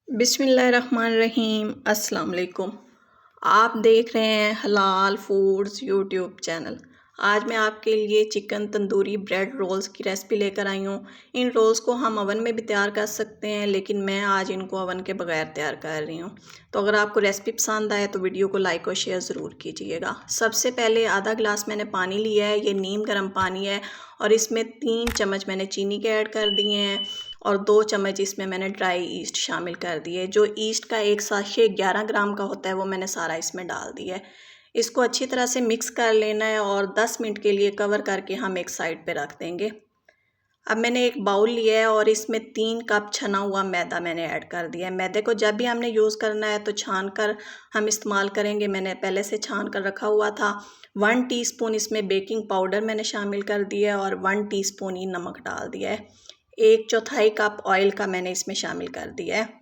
बिस्मिल्लाहिर्रहमानिर्रहीम। अस्सलाम वालेकुम। आप देख रहे हैं हलाल फूड्स यूट्यूब चैनल। आज मैं आपके लिए चिकन तंदूरी ब्रेड रोल्स की रेसिपी लेकर आई हूँ। इन रोल्स को हम ओवन में भी तैयार कर सकते हैं, लेकिन मैं आज इनको ओवन के बगैर तैयार कर रही हूँ। तो अगर आपको रेसिपी पसंद आए तो वीडियो को लाइक और शेयर ज़रूर कीजिएगा। सबसे पहले आधा गिलास मैंने पानी लिया है, ये नीम गर्म पानी है, और इसमें 3 चम्मच मैंने चीनी के ऐड कर दिए हैं और 2 चम्मच इसमें मैंने ड्राई ईस्ट शामिल कर दिए। जो ईस्ट का एक साशे 11 ग्राम का होता है वो मैंने सारा इसमें डाल दिया है। इसको अच्छी तरह से मिक्स कर लेना है और 10 मिनट के लिए कवर करके हम एक साइड पे रख देंगे। अब मैंने एक बाउल लिया है और इसमें 3 कप छना हुआ मैदा मैंने ऐड कर दिया है। मैदे को जब भी हमने यूज़ करना है तो छान कर हम इस्तेमाल करेंगे। मैंने पहले से छान कर रखा हुआ था। 1 टीस्पून इसमें बेकिंग पाउडर मैंने शामिल कर दिया है और 1 टीस्पून ही नमक डाल दिया है। 1/4 कप ऑयल का मैंने इसमें शामिल कर दिया है।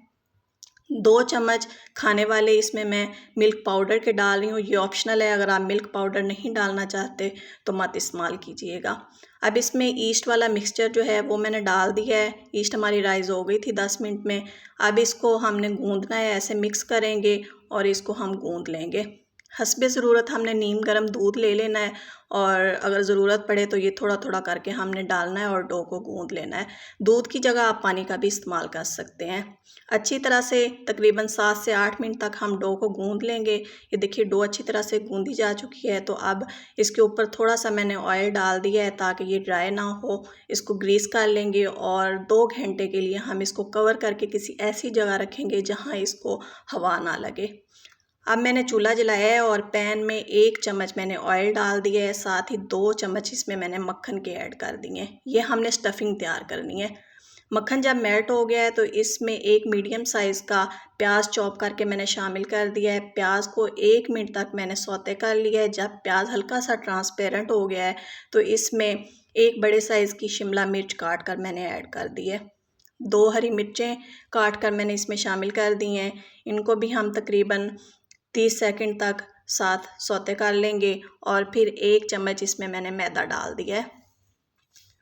2 चम्मच खाने वाले इसमें मैं मिल्क पाउडर के डाल रही हूँ। ये ऑप्शनल है, अगर आप मिल्क पाउडर नहीं डालना चाहते तो मत इस्तेमाल कीजिएगा। अब इसमें ईस्ट वाला मिक्सचर जो है वो मैंने डाल दिया है। ईस्ट हमारी राइज़ हो गई थी 10 मिनट में। अब इसको हमने गूंदना है, ऐसे मिक्स करेंगे और इसको हम गूंद लेंगे। हस्बे ज़रूरत हमने नीम गर्म दूध ले लेना है और अगर ज़रूरत पड़े तो ये थोड़ा थोड़ा करके हमने डालना है और डो को गूंद लेना है। दूध की जगह आप पानी का भी इस्तेमाल कर सकते हैं। अच्छी तरह से तकरीबन 7 से 8 मिनट तक हम डो को गूंद लेंगे। ये देखिए डो अच्छी तरह से गूंदी जा चुकी है। तो अब इसके ऊपर थोड़ा सा मैंने ऑयल डाल दिया है ताकि ये ड्राई ना हो। इसको ग्रीस कर लेंगे और 2 घंटे के लिए हम इसको कवर करके किसी ऐसी जगह रखेंगे जहाँ इसको हवा ना लगे। अब मैंने चूल्हा जलाया है और पैन में 1 चम्मच मैंने ऑयल डाल दिया है, साथ ही 2 चम्मच इसमें मैंने मक्खन के ऐड कर दिए हैं। ये हमने स्टफिंग तैयार करनी है। मक्खन जब मेल्ट हो गया है तो इसमें एक मीडियम साइज़ का प्याज चॉप करके मैंने शामिल कर दिया है। प्याज को 1 मिनट तक मैंने सौते कर लिया है। जब प्याज हल्का सा ट्रांसपेरेंट हो गया है तो इसमें एक बड़े साइज़ की शिमला मिर्च काट कर मैंने ऐड कर दी है। 2 हरी मिर्चें काट कर मैंने इसमें शामिल कर दी हैं। इनको भी हम तकरीबन 30 सेकंड तक साथ सौते कर लेंगे और फिर 1 चम्मच इसमें मैंने मैदा डाल दिया है।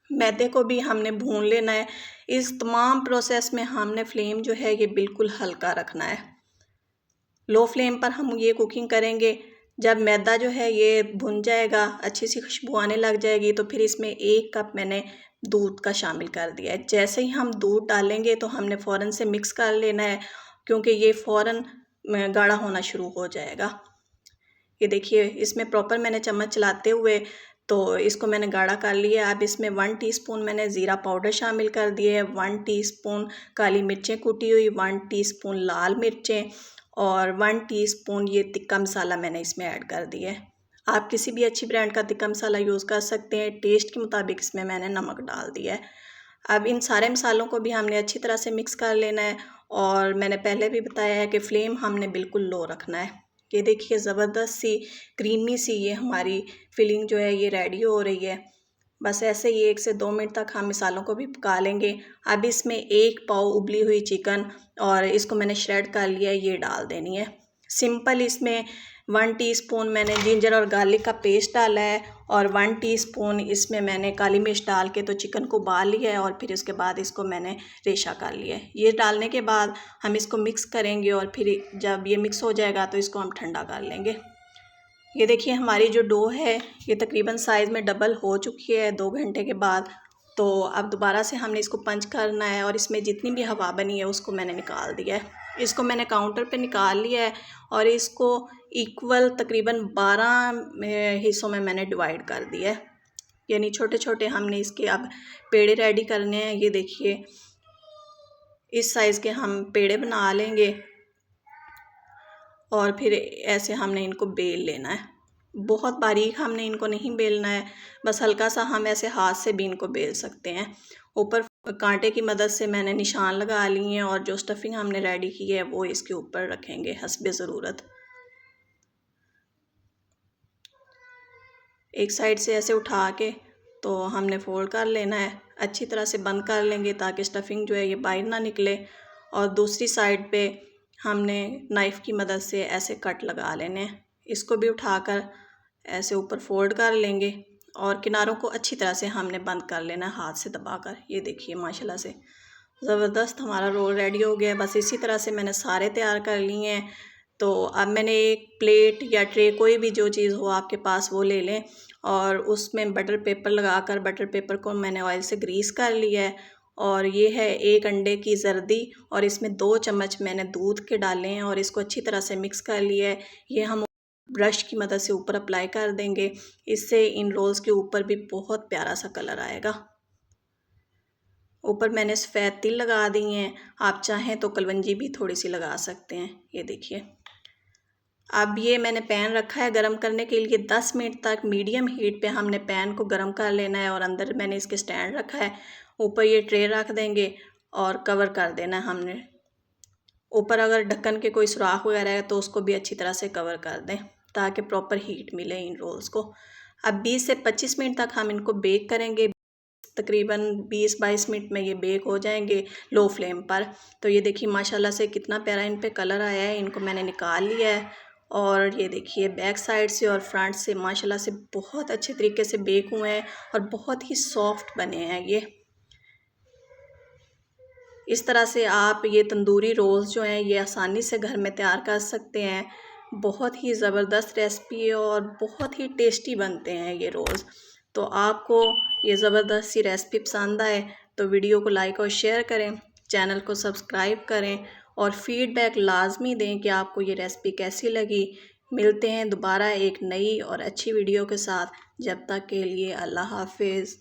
मैदे को भी हमने भून लेना है। इस तमाम प्रोसेस में हमने फ्लेम जो है ये बिल्कुल हल्का रखना है। लो फ्लेम पर हम ये कुकिंग करेंगे। जब मैदा जो है ये भुन जाएगा, अच्छी सी खुशबू आने लग जाएगी, तो फिर इसमें 1 कप मैंने दूध का शामिल कर दिया है। जैसे ही हम दूध डालेंगे तो हमने फ़ौरन से मिक्स कर लेना है, क्योंकि ये फ़ौरन गाढ़ा होना शुरू हो जाएगा। ये देखिए इसमें प्रॉपर मैंने चम्मच चलाते हुए तो इसको मैंने गाढ़ा कर लिया। अब इसमें 1 टीस्पून मैंने ज़ीरा पाउडर शामिल कर दिए है, 1 टीस्पून काली मिर्चें कुटी हुई, 1 टीस्पून लाल मिर्चें और 1 टीस्पून ये तिक्का मसाला मैंने इसमें ऐड कर दिया है। आप किसी भी अच्छी ब्रांड का तिक्का मसाला यूज़ कर सकते हैं। टेस्ट के मुताबिक इसमें मैंने नमक डाल दिया है। अब इन सारे मसालों को भी हमने अच्छी तरह से मिक्स कर लेना है और मैंने पहले भी बताया है कि फ्लेम हमने बिल्कुल लो रखना है। ये देखिए ज़बरदस्त सी क्रीमी सी ये हमारी फिलिंग जो है ये रेडी हो रही है। बस ऐसे ही 1 से 2 मिनट तक हम मसालों को भी पका लेंगे। अब इसमें 1 पाव उबली हुई चिकन और इसको मैंने श्रेड कर लिया है, ये डाल देनी है। सिंपल इसमें 1 टीस्पून मैंने जिंजर और गार्लिक का पेस्ट डाला है और 1 टीस्पून इसमें मैंने काली मिर्च डाल के तो चिकन को उबाल लिया है और फिर उसके बाद इसको मैंने रेशा कर लिया है। ये डालने के बाद हम इसको मिक्स करेंगे और फिर जब ये मिक्स हो जाएगा तो इसको हम ठंडा कर लेंगे। ये देखिए हमारी जो डो है ये तकरीबन साइज़ में डबल हो चुकी है 2 घंटे के बाद। तो अब दोबारा से हमने इसको पंच करना है और इसमें जितनी भी हवा बनी है उसको मैंने निकाल दिया है। इसको मैंने काउंटर पे निकाल लिया है और इसको इक्वल तकरीबन 12 हिस्सों में मैंने डिवाइड कर दिया है। यानी छोटे छोटे हमने इसके अब पेड़े रेडी करने हैं। ये देखिए इस साइज़ के हम पेड़े बना लेंगे और फिर ऐसे हमने इनको बेल लेना है। बहुत बारीक हमने इनको नहीं बेलना है, बस हल्का सा हम ऐसे हाथ से भी इनको बेल सकते हैं। ऊपर कांटे की मदद से मैंने निशान लगा लिए हैं और जो स्टफिंग हमने रेडी की है वो इसके ऊपर रखेंगे हस्बे ज़रूरत। एक साइड से ऐसे उठा के तो हमने फोल्ड कर लेना है, अच्छी तरह से बंद कर लेंगे ताकि स्टफिंग जो है ये बाहर ना निकले। और दूसरी साइड पे हमने नाइफ़ की मदद से ऐसे कट लगा लेने हैं। इसको भी उठाकर ऐसे ऊपर फोल्ड कर लेंगे और किनारों को अच्छी तरह से हमने बंद कर लेना है हाथ से दबाकर। ये देखिए माशाल्लाह से ज़बरदस्त हमारा रोल रेडी हो गया है। बस इसी तरह से मैंने सारे तैयार कर लिए हैं। तो अब मैंने एक प्लेट या ट्रे, कोई भी जो चीज़ हो आपके पास वो ले लें और उसमें बटर पेपर लगाकर बटर पेपर को मैंने ऑयल से ग्रीस कर लिया है। और ये है एक अंडे की जर्दी और इसमें 2 चम्मच मैंने दूध के डाले हैं और इसको अच्छी तरह से मिक्स कर लिया है। ये हम ब्रश की मदद से ऊपर अप्लाई कर देंगे। इससे इन रोल्स के ऊपर भी बहुत प्यारा सा कलर आएगा। ऊपर मैंने सफ़ेद तिल लगा दी हैं। आप चाहें तो कलवंजी भी थोड़ी सी लगा सकते हैं। ये देखिए, अब ये मैंने पैन रखा है गरम करने के लिए। 10 मिनट तक मीडियम हीट पे हमने पैन को गरम कर लेना है और अंदर मैंने इसके स्टैंड रखा है। ऊपर ये ट्रे रख देंगे और कवर कर देना है हमने। ऊपर अगर ढक्कन के कोई सुराख वगैरह है तो उसको भी अच्छी तरह से कवर कर दें ताकि प्रॉपर हीट मिले इन रोल्स को। अब 20 से 25 मिनट तक हम इनको बेक करेंगे। तकरीबन 20-22 मिनट में ये बेक हो जाएंगे लो फ्लेम पर। तो ये देखिए माशाल्लाह से कितना प्यारा इन पे कलर आया है। इनको मैंने निकाल लिया है और ये देखिए बैक साइड से और फ्रंट से माशाल्लाह से बहुत अच्छे तरीके से बेक हुए हैं और बहुत ही सॉफ्ट बने हैं ये। इस तरह से आप ये तंदूरी रोल्स जो हैं ये आसानी से घर में तैयार कर सकते हैं। बहुत ही ज़बरदस्त रेसिपी है और बहुत ही टेस्टी बनते हैं ये रोल्स। तो आपको ये ज़बरदस्त सी रेसिपी पसंद आए तो वीडियो को लाइक और शेयर करें, चैनल को सब्सक्राइब करें और फीडबैक लाजमी दें कि आपको ये रेसिपी कैसी लगी। मिलते हैं दोबारा एक नई और अच्छी वीडियो के साथ। जब तक के लिए अल्लाह हाफिज़।